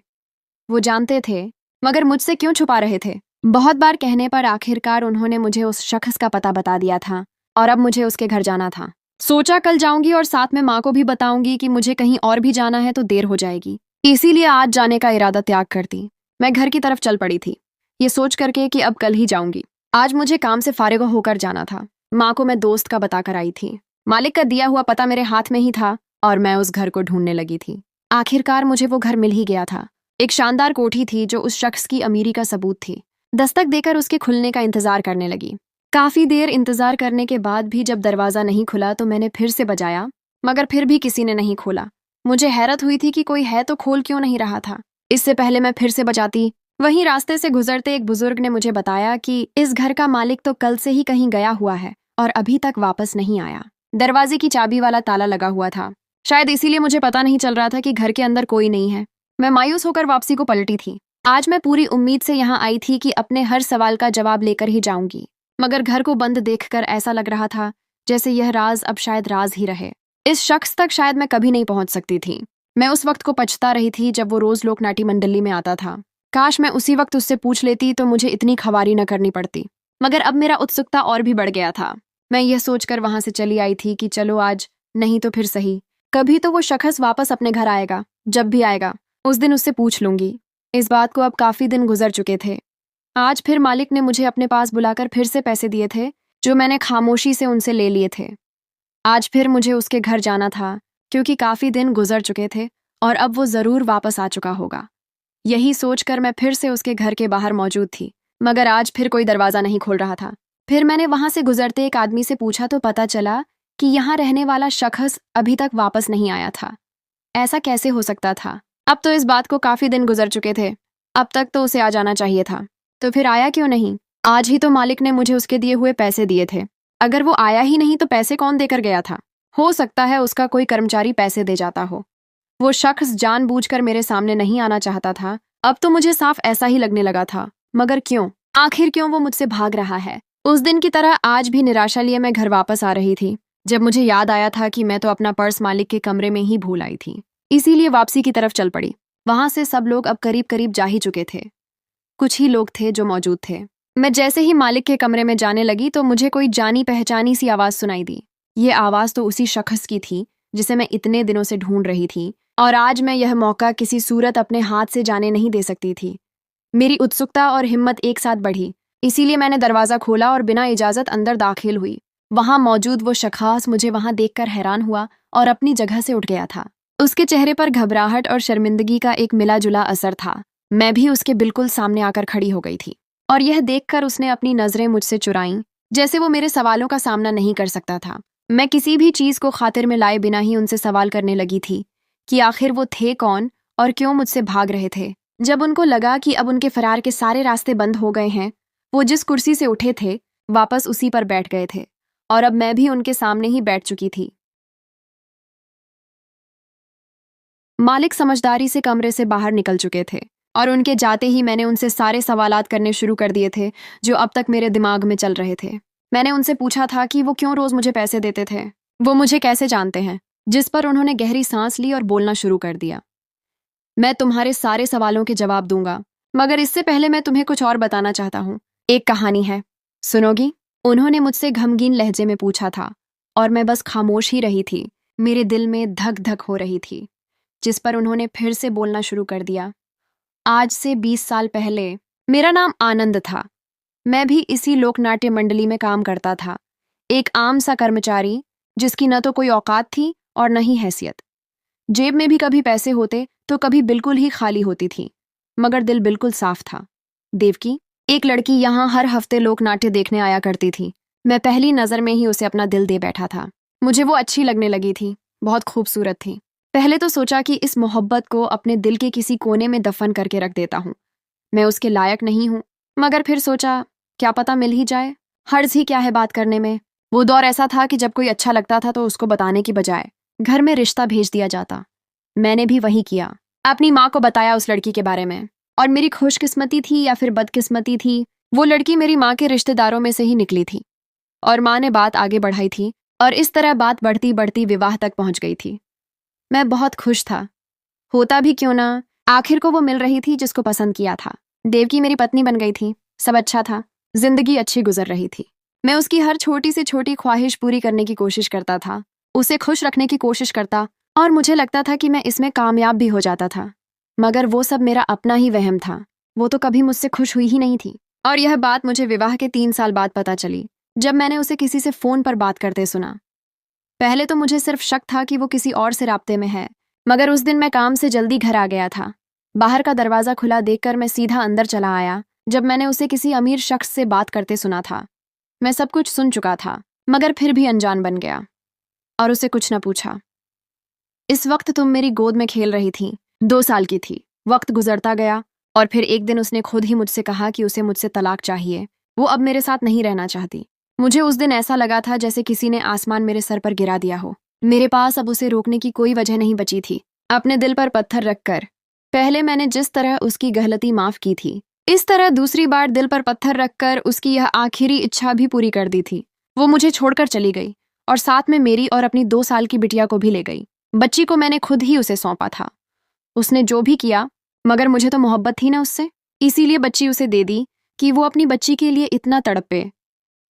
वो जानते थे, मगर मुझसे क्यों छुपा रहे थे? बहुत बार कहने पर आखिरकार उन्होंने मुझे उस शख्स का पता बता दिया था और अब मुझे उसके घर जाना था। सोचा कल जाऊंगी और साथ में माँ को भी बताऊंगी कि मुझे कहीं और भी जाना है तो देर हो जाएगी। इसीलिए आज जाने का इरादा त्याग करती मैं घर की तरफ चल पड़ी थी, ये सोच करके कि अब कल ही जाऊंगी। आज मुझे काम से फारिग होकर जाना था। माँ को मैं दोस्त का बताकर आई थी। मालिक का दिया हुआ पता मेरे हाथ में ही था और मैं उस घर को ढूंढने लगी थी। आखिरकार मुझे वो घर मिल ही गया था। एक शानदार कोठी थी जो उस शख्स की अमीरी का सबूत थी। दस्तक देकर उसके खुलने का इंतजार करने लगी। काफी देर इंतजार करने के बाद भी जब दरवाजा नहीं खुला तो मैंने फिर से बजाया, मगर फिर भी किसी ने नहीं खोला। मुझे हैरत हुई थी कि कोई है तो खोल क्यों नहीं रहा था। इससे पहले मैं फिर से बजाती, वहीं रास्ते से गुजरते एक बुजुर्ग ने मुझे बताया कि इस घर का मालिक तो कल से ही कहीं गया हुआ है और अभी तक वापस नहीं आया। दरवाजे की चाबी वाला ताला लगा हुआ था, शायद इसीलिए मुझे पता नहीं चल रहा था कि घर के अंदर कोई नहीं है। मैं मायूस होकर वापसी को पलटी थी। आज मैं पूरी उम्मीद से यहाँ आई थी कि अपने हर सवाल का जवाब लेकर ही जाऊंगी, मगर घर को बंद देखकर ऐसा लग रहा था जैसे यह राज अब शायद राज ही रहे। इस शख्स तक शायद मैं कभी नहीं पहुंच सकती थी। मैं उस वक्त को पछता रही थी जब वो रोज लोकनाट्य मंडली में आता था। काश मैं उसी वक्त उससे पूछ लेती तो मुझे इतनी खवारी न करनी पड़ती। मगर अब मेरा उत्सुकता और भी बढ़ गया था। मैं यह सोचकर वहां से चली आई थी कि चलो आज नहीं तो फिर सही, कभी तो वो शख्स वापस अपने घर आएगा। जब भी आएगा उस दिन उससे पूछ लूंगी। इस बात को अब काफी दिन गुजर चुके थे। आज फिर मालिक ने मुझे अपने पास बुलाकर फिर से पैसे दिए थे जो मैंने खामोशी से उनसे ले लिए थे। आज फिर मुझे उसके घर जाना था क्योंकि काफी दिन गुजर चुके थे और अब वो जरूर वापस आ चुका होगा। यही सोचकर मैं फिर से उसके घर के बाहर मौजूद थी, मगर आज फिर कोई दरवाजा नहीं खोल रहा था। फिर मैंने वहां से गुजरते एक आदमी से पूछा तो पता चला कि यहाँ रहने वाला शख्स अभी तक वापस नहीं आया था। ऐसा कैसे हो सकता था? अब तो इस बात को काफी दिन गुजर चुके थे। अब तक तो उसे आ जाना चाहिए था, तो फिर आया क्यों नहीं? आज ही तो मालिक ने मुझे उसके दिए हुए पैसे दिए थे। अगर वो आया ही नहीं तो पैसे कौन देकर गया था? हो सकता है उसका कोई कर्मचारी पैसे दे जाता हो। वो शख्स जानबूझकर मेरे सामने नहीं आना चाहता था। अब तो मुझे साफ ऐसा ही लगने लगा था। मगर क्यों? आखिर क्यों वो मुझसे भाग रहा है? उस दिन की तरह आज भी निराशा लिए मैं घर वापस आ रही थी, जब मुझे याद आया था कि मैं तो अपना पर्स मालिक के कमरे में ही भूल आई थी। इसीलिए वापसी की तरफ चल पड़ी। वहां से सब लोग अब करीब करीब जा ही चुके थे। कुछ ही लोग थे जो मौजूद थे। मैं जैसे ही मालिक के कमरे में जाने लगी तो मुझे कोई जानी पहचानी सी आवाज सुनाई दी। ये आवाज तो उसी शख्स की थी जिसे मैं इतने दिनों से ढूंढ रही थी, और आज मैं यह मौका किसी सूरत अपने हाथ से जाने नहीं दे सकती थी। मेरी उत्सुकता और हिम्मत एक साथ बढ़ी, इसीलिए मैंने दरवाजा खोला और बिना इजाजत अंदर दाखिल हुई। वहां मौजूद वो शख्स मुझे वहां देखकर हैरान हुआ और अपनी जगह से उठ गया था। उसके चेहरे पर घबराहट और शर्मिंदगी का एक मिला जुला असर था। मैं भी उसके बिल्कुल सामने आकर खड़ी हो गई थी और यह देखकर उसने अपनी नजरें मुझसे चुराईं, जैसे वो मेरे सवालों का सामना नहीं कर सकता था। मैं किसी भी चीज को खातिर में लाए बिना ही उनसे सवाल करने लगी थी कि आखिर वो थे कौन और क्यों मुझसे भाग रहे थे। जब उनको लगा कि अब उनके फरार के सारे रास्ते बंद हो गए हैं, वो जिस कुर्सी से उठे थे वापस उसी पर बैठ गए थे और अब मैं भी उनके सामने ही बैठ चुकी थी। मालिक समझदारी से कमरे से बाहर निकल चुके थे और उनके जाते ही मैंने उनसे सारे सवालात करने शुरू कर दिए थे जो अब तक मेरे दिमाग में चल रहे थे। मैंने उनसे पूछा था कि वो क्यों रोज मुझे पैसे देते थे, वो मुझे कैसे जानते हैं, जिस पर उन्होंने गहरी सांस ली और बोलना शुरू कर दिया। मैं तुम्हारे सारे सवालों के जवाब दूंगा, मगर इससे पहले मैं तुम्हें कुछ और बताना चाहता हूँ। एक कहानी है, सुनोगी? उन्होंने मुझसे गमगीन लहजे में पूछा था और मैं बस खामोश ही रही थी। मेरे दिल में धक धक हो रही थी। जिस पर उन्होंने फिर से बोलना शुरू कर दिया। आज से 20 साल पहले मेरा नाम आनंद था। मैं भी इसी लोकनाट्य मंडली में काम करता था, एक आम सा कर्मचारी जिसकी न तो कोई औकात थी और न ही हैसियत। जेब में भी कभी पैसे होते तो कभी बिल्कुल ही खाली होती थी, मगर दिल बिल्कुल साफ था। देवकी, एक लड़की यहाँ हर हफ्ते लोकनाट्य देखने आया करती थी। मैं पहली नजर में ही उसे अपना दिल दे बैठा था। मुझे वो अच्छी लगने लगी थी, बहुत खूबसूरत थी। पहले तो सोचा कि इस मोहब्बत को अपने दिल के किसी कोने में दफन करके रख देता हूँ, मैं उसके लायक नहीं हूँ। मगर फिर सोचा क्या पता मिल ही जाए, हर्ज ही क्या है बात करने में। वो दौर ऐसा था कि जब कोई अच्छा लगता था तो उसको बताने की बजाय घर में रिश्ता भेज दिया जाता। मैंने भी वही किया, अपनी माँ को बताया उस लड़की के बारे में। और मेरी खुशकिस्मती थी या फिर बदकिस्मती थी, वो लड़की मेरी माँ के रिश्तेदारों में से ही निकली थी। और माँ ने बात आगे बढ़ाई थी और इस तरह बात बढ़ती बढ़ती विवाह तक पहुंच गई थी। मैं बहुत खुश था, होता भी क्यों ना, आखिर को वो मिल रही थी जिसको पसंद किया था। देवकी मेरी पत्नी बन गई थी, सब अच्छा था, जिंदगी अच्छी गुजर रही थी। मैं उसकी हर छोटी से छोटी ख्वाहिश पूरी करने की कोशिश करता था, उसे खुश रखने की कोशिश करता, और मुझे लगता था कि मैं इसमें कामयाब भी हो जाता था। मगर वो सब मेरा अपना ही वहम था, वो तो कभी मुझसे खुश हुई ही नहीं थी। और यह बात मुझे विवाह के 3 साल बाद पता चली, जब मैंने उसे किसी से फोन पर बात करते सुना। पहले तो मुझे सिर्फ शक था कि वो किसी और से राब्ते में है, मगर उस दिन मैं काम से जल्दी घर आ गया था। बाहर का दरवाजा खुला देखकर मैं सीधा अंदर चला आया, जब मैंने उसे किसी अमीर शख्स से बात करते सुना था। मैं सब कुछ सुन चुका था, मगर फिर भी अनजान बन गया और उसे कुछ न पूछा। इस वक्त तुम मेरी गोद में खेल रही थी, 2 साल की थी। वक्त गुजरता गया और फिर एक दिन उसने खुद ही मुझसे कहा कि उसे मुझसे तलाक चाहिए, वो अब मेरे साथ नहीं रहना चाहती। मुझे उस दिन ऐसा लगा था जैसे किसी ने आसमान मेरे सर पर गिरा दिया हो। मेरे पास अब उसे रोकने की कोई वजह नहीं बची थी। अपने दिल पर पत्थर रखकर पहले मैंने जिस तरह उसकी गलती माफ की थी, इस तरह दूसरी बार दिल पर पत्थर रखकर उसकी यह आखिरी इच्छा भी पूरी कर दी थी। वो मुझे छोड़कर चली गई और साथ में मेरी और अपनी 2 साल की बिटिया को भी ले गई। बच्ची को मैंने खुद ही उसे सौंपा था। उसने जो भी किया, मगर मुझे तो मोहब्बत थी ना उससे, इसीलिए बच्ची उसे दे दी कि वो अपनी बच्ची के लिए इतना तड़पे।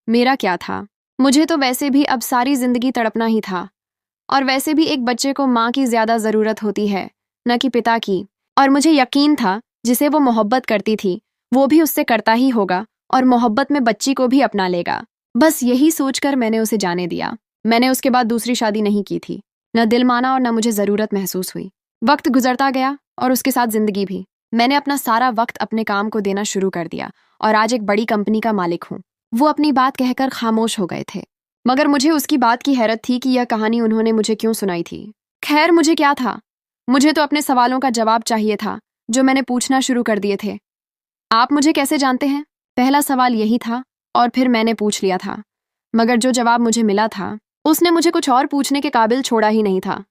मेरा क्या था, मुझे तो वैसे भी अब सारी जिंदगी तड़पना ही था। और वैसे भी एक बच्चे को माँ की ज्यादा जरूरत होती है, न कि पिता की। और मुझे यकीन था जिसे वो मोहब्बत करती थी वो भी उससे करता ही होगा और मोहब्बत में बच्ची को भी अपना लेगा। बस यही सोचकर मैंने उसे जाने दिया। मैंने उसके बाद दूसरी शादी नहीं की थी, न दिल माना और न मुझे जरूरत महसूस हुई। वक्त गुजरता गया और उसके साथ जिंदगी भी। मैंने अपना सारा वक्त अपने काम को देना शुरू कर दिया और आज एक बड़ी कंपनी का मालिक हूँ। वो अपनी बात कहकर खामोश हो गए थे, मगर मुझे उसकी बात की हैरत थी कि यह कहानी उन्होंने मुझे क्यों सुनाई थी। खैर, मुझे क्या था, मुझे तो अपने सवालों का जवाब चाहिए था जो मैंने पूछना शुरू कर दिए थे। आप मुझे कैसे जानते हैं? पहला सवाल यही था और फिर मैंने पूछ लिया था, मगर जो जवाब मुझे मिला था उसने मुझे कुछ और पूछने के काबिल छोड़ा ही नहीं था।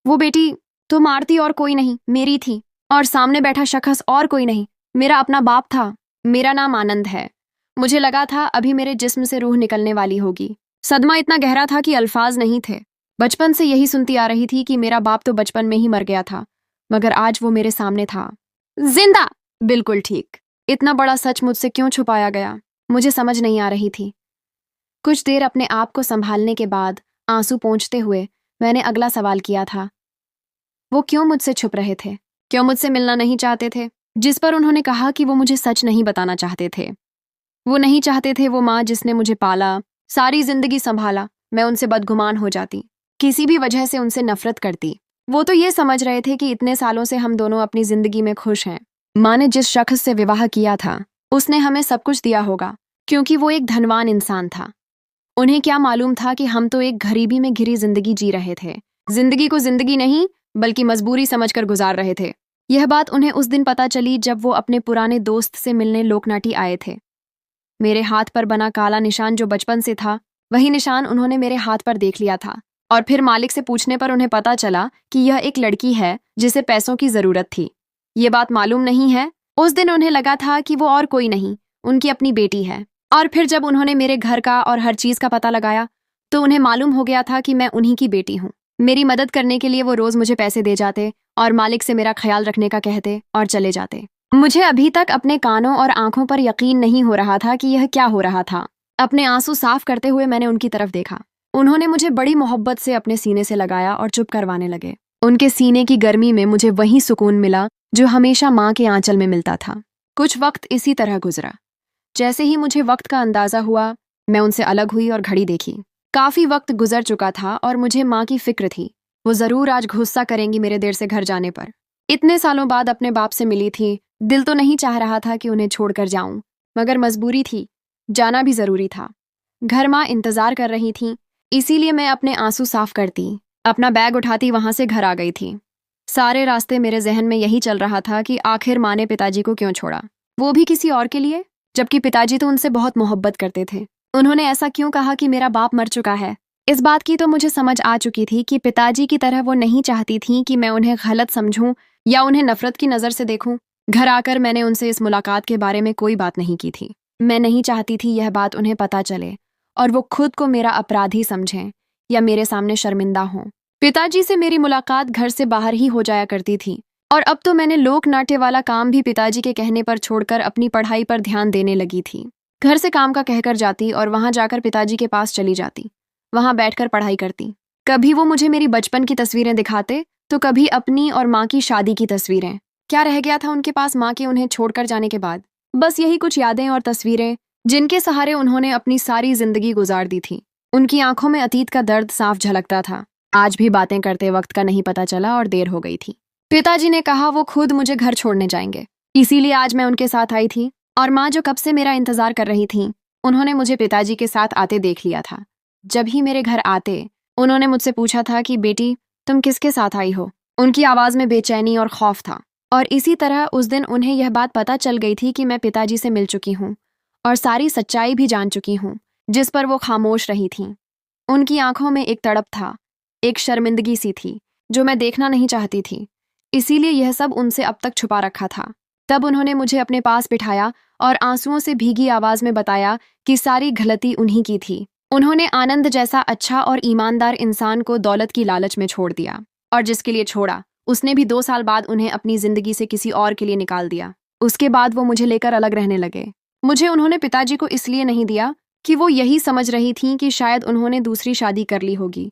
वो बेटी तुम आरती और कोई नहीं, मेरी थी, और सामने बैठा शख्स और कोई नहीं, मेरा अपना बाप था। मेरा नाम आनंद है। मुझे लगा था अभी मेरे जिस्म से रूह निकलने वाली होगी। सदमा इतना गहरा था कि अल्फाज नहीं थे। बचपन से यही सुनती आ रही थी कि मेरा बाप तो बचपन में ही मर गया था, मगर आज वो मेरे सामने था, जिंदा। बिल्कुल ठीक। इतना बड़ा सच मुझसे क्यों छुपाया गया, मुझे समझ नहीं आ रही थी। कुछ देर अपने आप को संभालने के बाद आंसू पोंछते हुए मैंने अगला सवाल किया था, वो क्यों मुझसे छुप रहे थे? क्यों मुझसे मिलना नहीं चाहते थे? जिस पर उन्होंने कहा कि वो मुझे सच नहीं बताना चाहते थे। वो नहीं चाहते थे वो माँ जिसने मुझे पाला, सारी जिंदगी संभाला, मैं उनसे बदगुमान हो जाती, किसी भी वजह से उनसे नफरत करती। वो तो ये समझ रहे थे कि इतने सालों से हम दोनों अपनी जिंदगी में खुश हैं। माँ ने जिस शख्स से विवाह किया था उसने हमें सब कुछ दिया होगा, क्योंकि वो एक धनवान इंसान था। उन्हें क्या मालूम था कि हम तो एक गरीबी में घिरी जिंदगी जी रहे थे, जिंदगी को जिंदगी नहीं बल्कि मजबूरी समझकर गुजार रहे थे। यह बात उन्हें उस दिन पता चली जब वो अपने पुराने दोस्त से मिलने लोकनाटी आए थे। मेरे हाथ पर बना काला निशान जो बचपन से था, वही निशान उन्होंने मेरे हाथ पर देख लिया था। और फिर मालिक से पूछने पर उन्हें पता चला कि यह एक लड़की है जिसे पैसों की जरूरत थी। ये बात मालूम नहीं है, उस दिन उन्हें लगा था कि वो और कोई नहीं, उनकी अपनी बेटी है। और फिर जब उन्होंने मेरे घर का और हर चीज का पता लगाया तो उन्हें मालूम हो गया था कि मैं उन्हीं की बेटी हूँ। मेरी मदद करने के लिए वो रोज मुझे पैसे दे जाते और मालिक से मेरा ख्याल रखने का कहते और चले जाते। मुझे अभी तक अपने कानों और आंखों पर यकीन नहीं हो रहा था कि यह क्या हो रहा था। अपने आंसू साफ करते हुए मैंने उनकी तरफ देखा। उन्होंने मुझे बड़ी मोहब्बत से अपने सीने से लगाया और चुप करवाने लगे। उनके सीने की गर्मी में मुझे वही सुकून मिला जो हमेशा माँ के आंचल में मिलता था। कुछ वक्त इसी तरह गुजरा। जैसे ही मुझे वक्त का अंदाजा हुआ, मैं उनसे अलग हुई और घड़ी देखी। काफी वक्त गुजर चुका था और मुझे माँ की फिक्र थी, वो जरूर आज गुस्सा करेंगी मेरे देर से घर जाने पर। इतने सालों बाद अपने बाप से मिली थी, दिल तो नहीं चाह रहा था कि उन्हें छोड़कर जाऊं, मगर मजबूरी थी, जाना भी जरूरी था। घर माँ इंतजार कर रही थी, इसीलिए मैं अपने आंसू साफ करती, अपना बैग उठाती वहां से घर आ गई थी। सारे रास्ते मेरे जहन में यही चल रहा था कि आखिर माँ ने पिताजी को क्यों छोड़ा, वो भी किसी और के लिए, जबकि पिताजी तो उनसे बहुत मोहब्बत करते थे। उन्होंने ऐसा क्यों कहा कि मेरा बाप मर चुका है, इस बात की तो मुझे समझ आ चुकी थी कि पिताजी की तरह वो नहीं चाहती थीं कि मैं उन्हें गलत समझूं या उन्हें नफरत की नज़र से देखूं। घर आकर मैंने उनसे इस मुलाकात के बारे में कोई बात नहीं की थी। मैं नहीं चाहती थी यह बात उन्हें पता चले और वो खुद को मेरा अपराधी समझें या मेरे सामने शर्मिंदा हों। पिताजी से मेरी मुलाकात घर से बाहर ही हो जाया करती थी और अब तो मैंने लोक नाट्य वाला काम भी पिताजी के कहने पर छोड़कर अपनी पढ़ाई पर ध्यान देने लगी थी। घर से काम का कहकर जाती और वहां जाकर पिताजी के पास चली जाती। वहां बैठकर पढ़ाई करती। कभी वो मुझे मेरी बचपन की तस्वीरें दिखाते तो कभी अपनी और माँ की शादी की तस्वीरें। क्या रह गया था उनके पास माँ के उन्हें छोड़कर जाने के बाद? बस यही कुछ यादें और तस्वीरें जिनके सहारे उन्होंने अपनी सारी जिंदगी गुजार दी थी। उनकी आंखों में अतीत का दर्द साफ झलकता था। आज भी बातें करते वक्त का नहीं पता चला और देर हो गई थी। पिताजी ने कहा वो खुद मुझे घर छोड़ने जाएंगे, इसीलिए आज मैं उनके साथ आई थी। और माँ जो कब से मेरा इंतजार कर रही थी, उन्होंने मुझे पिताजी के साथ आते देख लिया था। जब ही मेरे घर आते उन्होंने मुझसे पूछा था कि बेटी तुम किसके साथ आई हो। उनकी आवाज में बेचैनी और खौफ था। और इसी तरह उस दिन उन्हें यह बात पता चल गई थी कि मैं पिताजी से मिल चुकी हूँ और सारी सच्चाई भी जान चुकी हूँ, जिस पर वो खामोश रही थीं। उनकी आंखों में एक तड़प था, एक शर्मिंदगी सी थी जो मैं देखना नहीं चाहती थी, इसीलिए यह सब उनसे अब तक छुपा रखा था। तब उन्होंने मुझे अपने पास बिठाया और आंसुओं से भीगी आवाज में बताया कि सारी गलती उन्हीं की थी। उन्होंने आनंद जैसा अच्छा और ईमानदार इंसान को दौलत की लालच में छोड़ दिया, और जिसके लिए छोड़ा उसने भी 2 साल बाद उन्हें अपनी जिंदगी से किसी और के लिए निकाल दिया। उसके बाद वो मुझे लेकर अलग रहने लगे। मुझे उन्होंने पिताजी को इसलिए नहीं दिया कि वो यही समझ रही थीं कि शायद उन्होंने दूसरी शादी कर ली होगी।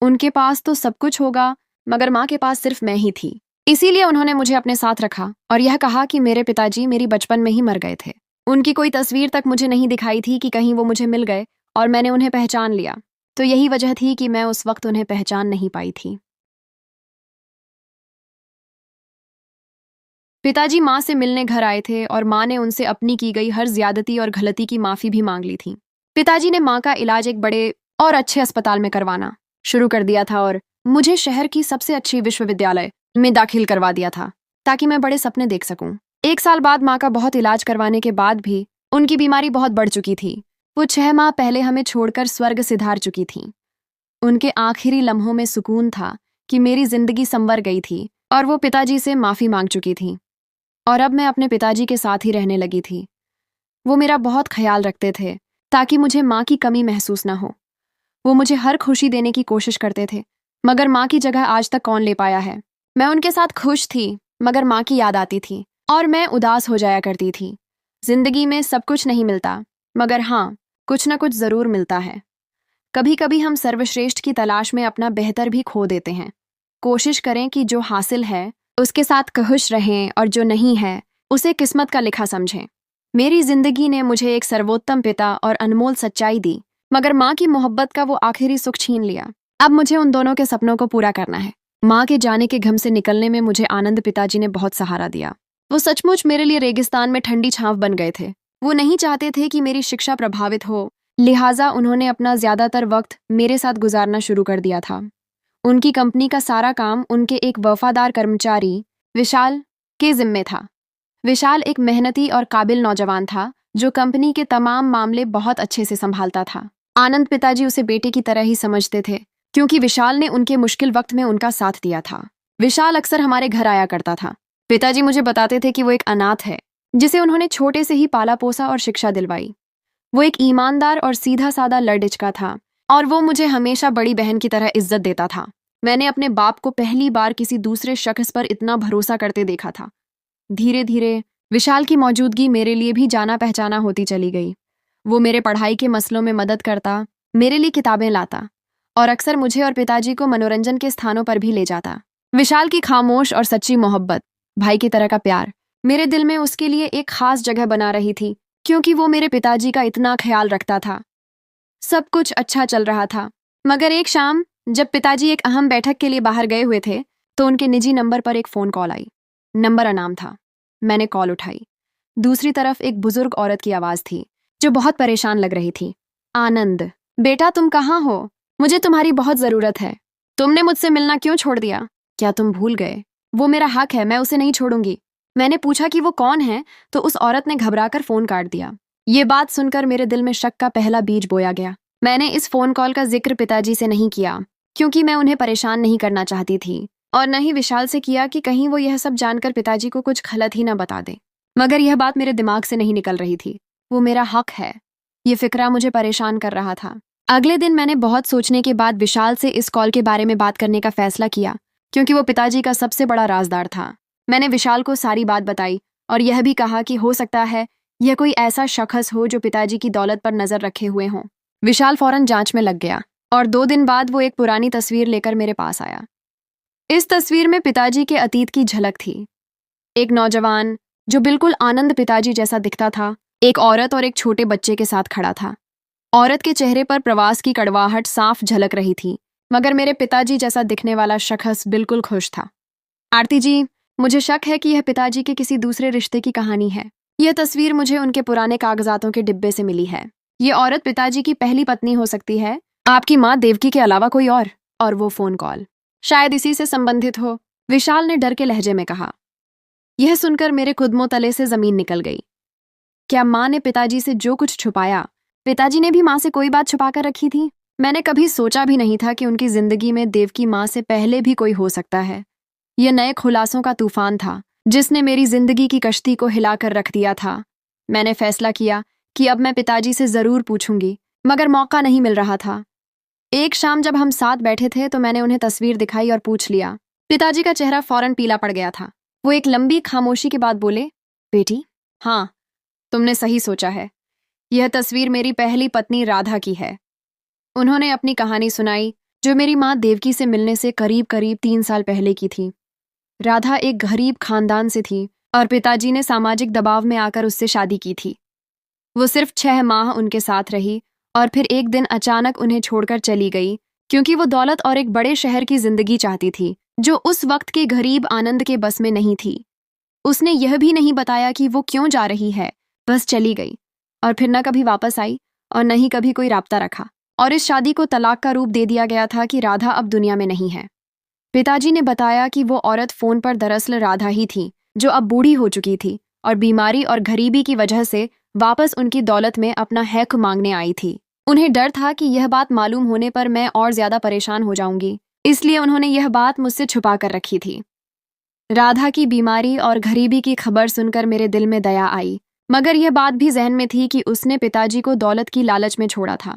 उनके पास तो सब कुछ होगा, मगर माँ के पास सिर्फ मैं ही थी। इसीलिए उन्होंने मुझे अपने साथ रखा और यह कहा कि मेरे पिताजी मेरी बचपन में ही मर गए थे। उनकी कोई तस्वीर तक मुझे नहीं दिखाई थी कि कहीं वो मुझे मिल गए और मैंने उन्हें पहचान लिया। तो यही वजह थी कि मैं उस वक्त उन्हें पहचान नहीं पाई थी। पिताजी माँ से मिलने घर आए थे और माँ ने उनसे अपनी की गई हर ज्यादती और गलती की माफी भी मांग ली थी। पिताजी ने माँ का इलाज एक बड़े और अच्छे अस्पताल में करवाना शुरू कर दिया था और मुझे शहर की सबसे अच्छी विश्वविद्यालय में दाखिल करवा दिया था ताकि मैं बड़े सपने देख सकूं। 1 साल बाद माँ का बहुत इलाज करवाने के बाद भी उनकी बीमारी बहुत बढ़ चुकी थी। वो 6 माह पहले हमें छोड़कर स्वर्ग सिधार चुकी थी। उनके आखिरी लम्हों में सुकून था कि मेरी जिंदगी संवर गई थी और वो पिताजी से माफी मांग चुकी थी और अब मैं अपने पिताजी के साथ ही रहने लगी थी। वो मेरा बहुत ख्याल रखते थे ताकि मुझे माँ की कमी महसूस ना हो। वो मुझे हर खुशी देने की कोशिश करते थे, मगर माँ की जगह आज तक कौन ले पाया है। मैं उनके साथ खुश थी, मगर माँ की याद आती थी और मैं उदास हो जाया करती थी। जिंदगी में सब कुछ नहीं मिलता, मगर हाँ, कुछ ना कुछ जरूर मिलता है। कभी कभी हम सर्वश्रेष्ठ की तलाश में अपना बेहतर भी खो देते हैं। कोशिश करें कि जो हासिल है उसके साथ खुश रहें और जो नहीं है उसे किस्मत का लिखा समझें। मेरी जिंदगी ने मुझे एक सर्वोत्तम पिता और अनमोल सच्चाई दी, मगर माँ की मोहब्बत का वो आखिरी सुख छीन लिया। अब मुझे उन दोनों के सपनों को पूरा करना है। माँ के जाने के गम से निकलने में मुझे आनंद पिताजी ने बहुत सहारा दिया। वो सचमुच मेरे लिए रेगिस्तान में ठंडी छांव बन गए थे। वो नहीं चाहते थे कि मेरी शिक्षा प्रभावित हो, लिहाजा उन्होंने अपना ज्यादातर वक्त मेरे साथ गुजारना शुरू कर दिया था। उनकी कंपनी का सारा काम उनके एक वफादार कर्मचारी विशाल के जिम्मे था। विशाल एक मेहनती और काबिल नौजवान था जो कंपनी के तमाम मामले बहुत अच्छे से संभालता था। आनंद पिताजी उसे बेटे की तरह ही समझते थे क्योंकि विशाल ने उनके मुश्किल वक्त में उनका साथ दिया था। विशाल अक्सर हमारे घर आया करता था। पिताजी मुझे बताते थे कि वो एक अनाथ है जिसे उन्होंने छोटे से ही पाला पोसा और शिक्षा दिलवाई। वो एक ईमानदार और सीधा साधा लड़िचका था और वो मुझे हमेशा बड़ी बहन की तरह इज्जत देता था। मैंने अपने बाप को पहली बार किसी दूसरे शख्स पर इतना भरोसा करते देखा था। धीरे धीरे विशाल की मौजूदगी मेरे लिए भी जाना पहचाना होती चली गई। वो मेरे पढ़ाई के मसलों में मदद करता, मेरे लिए किताबें लाता और अक्सर मुझे और पिताजी को मनोरंजन के स्थानों पर भी ले जाता। विशाल की खामोश और सच्ची मोहब्बत, भाई की तरह का प्यार मेरे दिल में उसके लिए एक खास जगह बना रही थी क्योंकि वो मेरे पिताजी का इतना ख्याल रखता था। सब कुछ अच्छा चल रहा था, मगर एक शाम जब पिताजी एक अहम बैठक के लिए बाहर गए हुए थे तो उनके निजी नंबर पर एक फ़ोन कॉल आई। नंबर अनाम था। मैंने कॉल उठाई। दूसरी तरफ एक बुजुर्ग औरत की आवाज़ थी जो बहुत परेशान लग रही थी। आनंद, बेटा तुम कहाँ हो? मुझे तुम्हारी बहुत ज़रूरत है। तुमने मुझसे मिलना क्यों छोड़ दिया? क्या तुम भूल गए? वो मेरा हक है, मैं उसे नहीं छोड़ूंगी। मैंने पूछा कि वो कौन है तो उस औरत ने घबराकर फ़ोन काट दिया। ये बात सुनकर मेरे दिल में शक का पहला बीज बोया गया। मैंने इस फोन कॉल का जिक्र पिताजी से नहीं किया क्योंकि मैं उन्हें परेशान नहीं करना चाहती थी, और न ही विशाल से किया कि कहीं वो यह सब जानकर पिताजी को कुछ गलत ही ना बता दे। मगर यह बात मेरे दिमाग से नहीं निकल रही थी। वो मेरा हक है, ये फिक्रा मुझे परेशान कर रहा था। अगले दिन मैंने बहुत सोचने के बाद विशाल से इस कॉल के बारे में बात करने का फैसला किया, क्योंकि वो पिताजी का सबसे बड़ा राजदार था। मैंने विशाल को सारी बात बताई और यह भी कहा कि हो सकता है यह कोई ऐसा शख्स हो जो पिताजी की दौलत पर नजर रखे हुए हों। विशाल फौरन जांच में लग गया और 2 दिन बाद वो एक पुरानी तस्वीर लेकर मेरे पास आया। इस तस्वीर में पिताजी के अतीत की झलक थी। एक नौजवान जो बिल्कुल आनंद पिताजी जैसा दिखता था, एक औरत और एक छोटे बच्चे के साथ खड़ा था। औरत के चेहरे पर प्रवास की कड़वाहट साफ झलक रही थी, मगर मेरे पिताजी जैसा दिखने वाला शख्स बिल्कुल खुश था। आरती जी, मुझे शक है कि यह पिताजी के किसी दूसरे रिश्ते की कहानी है। यह तस्वीर मुझे उनके पुराने कागजातों के डिब्बे से मिली है। ये औरत पिताजी की पहली पत्नी हो सकती है, आपकी माँ देवकी के अलावा कोई और वो फोन कॉल शायद इसी से संबंधित हो, विशाल ने डर के लहजे में कहा। यह सुनकर मेरे कुदमों तले से जमीन निकल गई। क्या माँ ने पिताजी से जो कुछ छुपाया, पिताजी ने भी माँ से कोई बात छुपा कर रखी थी? मैंने कभी सोचा भी नहीं था कि उनकी जिंदगी में देवकी माँ से पहले भी कोई हो सकता है। यह नए खुलासों का तूफान था जिसने मेरी जिंदगी की कश्ती को हिलाकर रख दिया था। मैंने फैसला किया कि अब मैं पिताजी से जरूर पूछूंगी, मगर मौका नहीं मिल रहा था। एक शाम जब हम साथ बैठे थे तो मैंने उन्हें तस्वीर दिखाई और पूछ लिया। पिताजी का चेहरा फौरन पीला पड़ गया था। वो एक लंबी खामोशी के बाद बोले, बेटी, हाँ, तुमने सही सोचा है। यह तस्वीर मेरी पहली पत्नी राधा की है। उन्होंने अपनी कहानी सुनाई, जो मेरी माँ देवकी से मिलने से करीब 3 साल पहले की थी। राधा एक गरीब खानदान से थी और पिताजी ने सामाजिक दबाव में आकर उससे शादी की थी। वो सिर्फ 6 माह उनके साथ रही और फिर एक दिन अचानक उन्हें छोड़कर चली गई, क्योंकि वो दौलत और एक बड़े शहर की जिंदगी चाहती थी जो उस वक्त के गरीब आनंद के बस में नहीं थी। उसने यह भी नहीं बताया कि वो क्यों जा रही है, बस चली गई और फिर न कभी वापस आई और न ही कभी कोई राब्ता रखा। और इस शादी को तलाक का रूप दे दिया गया था कि राधा अब दुनिया में नहीं है। पिताजी ने बताया कि वो औरत फोन पर दरअसल राधा ही थी, जो अब बूढ़ी हो चुकी थी और बीमारी और गरीबी की वजह से वापस उनकी दौलत में अपना हक मांगने आई थी। उन्हें डर था कि यह बात मालूम होने पर मैं और ज्यादा परेशान हो जाऊंगी, इसलिए उन्होंने यह बात मुझसे छुपा कर रखी थी। राधा की बीमारी और गरीबी की खबर सुनकर मेरे दिल में दया आई, मगर यह बात भी जहन में थी कि उसने पिताजी को दौलत की लालच में छोड़ा था।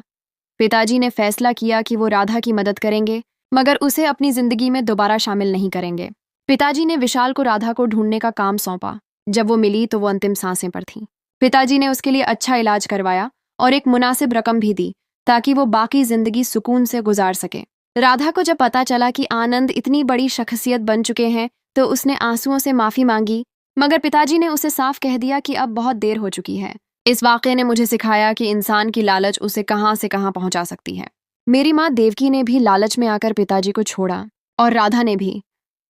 पिताजी ने फैसला किया कि वो राधा की मदद करेंगे, मगर उसे अपनी जिंदगी में दोबारा शामिल नहीं करेंगे। पिताजी ने विशाल को राधा को ढूंढने का काम सौंपा। जब वो मिली तो वो अंतिम सांसें पर थी। पिताजी ने उसके लिए अच्छा इलाज करवाया और एक मुनासिब रकम भी दी ताकि वो बाकी जिंदगी सुकून से गुजार सके। राधा को जब पता चला कि आनंद इतनी बड़ी शख्सियत बन चुके हैं तो उसने आंसुओं से माफी मांगी, मगर पिताजी ने उसे साफ कह दिया कि अब बहुत देर हो चुकी है। इस वाक़े ने मुझे सिखाया कि इंसान की लालच उसे कहाँ से कहाँ पहुंचा सकती है। मेरी माँ देवकी ने भी लालच में आकर पिताजी को छोड़ा और राधा ने भी,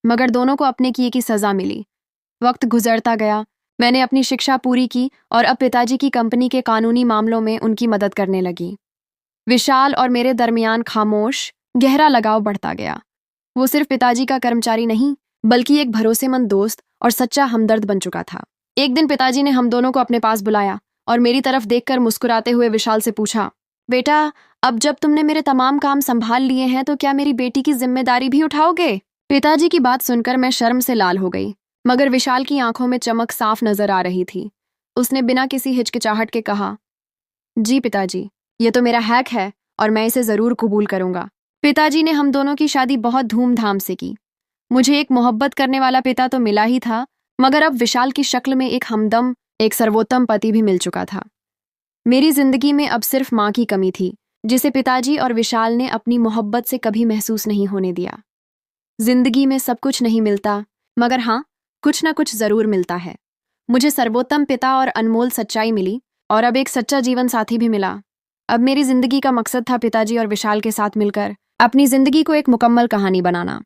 मगर दोनों को अपने किए की सजा मिली। वक्त गुजरता गया, मैंने अपनी शिक्षा पूरी की और अब पिताजी की कंपनी के कानूनी मामलों में उनकी मदद करने लगी। विशाल और मेरे दरमियान खामोश गहरा लगाव बढ़ता गया। वो सिर्फ पिताजी का कर्मचारी नहीं, बल्कि एक भरोसेमंद दोस्त और सच्चा हमदर्द बन चुका था। एक दिन पिताजी ने हम दोनों को अपने पास बुलाया और मेरी तरफ देखकर मुस्कुराते हुए विशाल से पूछा, बेटा, अब जब तुमने मेरे तमाम काम संभाल लिए हैं तो क्या मेरी बेटी की जिम्मेदारी भी उठाओगे? पिताजी की बात सुनकर मैं शर्म से लाल हो गई, मगर विशाल की आंखों में चमक साफ नजर आ रही थी। उसने बिना किसी हिचकिचाहट के कहा, जी पिताजी, ये तो मेरा हक है और मैं इसे जरूर कबूल करूंगा। पिताजी ने हम दोनों की शादी बहुत धूमधाम से की। मुझे एक मोहब्बत करने वाला पिता तो मिला ही था, मगर अब विशाल की शक्ल में एक हमदम, एक सर्वोत्तम पति भी मिल चुका था। मेरी जिंदगी में अब सिर्फ माँ की कमी थी, जिसे पिताजी और विशाल ने अपनी मोहब्बत से कभी महसूस नहीं होने दिया। जिंदगी में सब कुछ नहीं मिलता, मगर हाँ, कुछ ना कुछ जरूर मिलता है। मुझे सर्वोत्तम पिता और अनमोल सच्चाई मिली और अब एक सच्चा जीवन साथी भी मिला। अब मेरी जिंदगी का मकसद था पिताजी और विशाल के साथ मिलकर अपनी जिंदगी को एक मुकम्मल कहानी बनाना।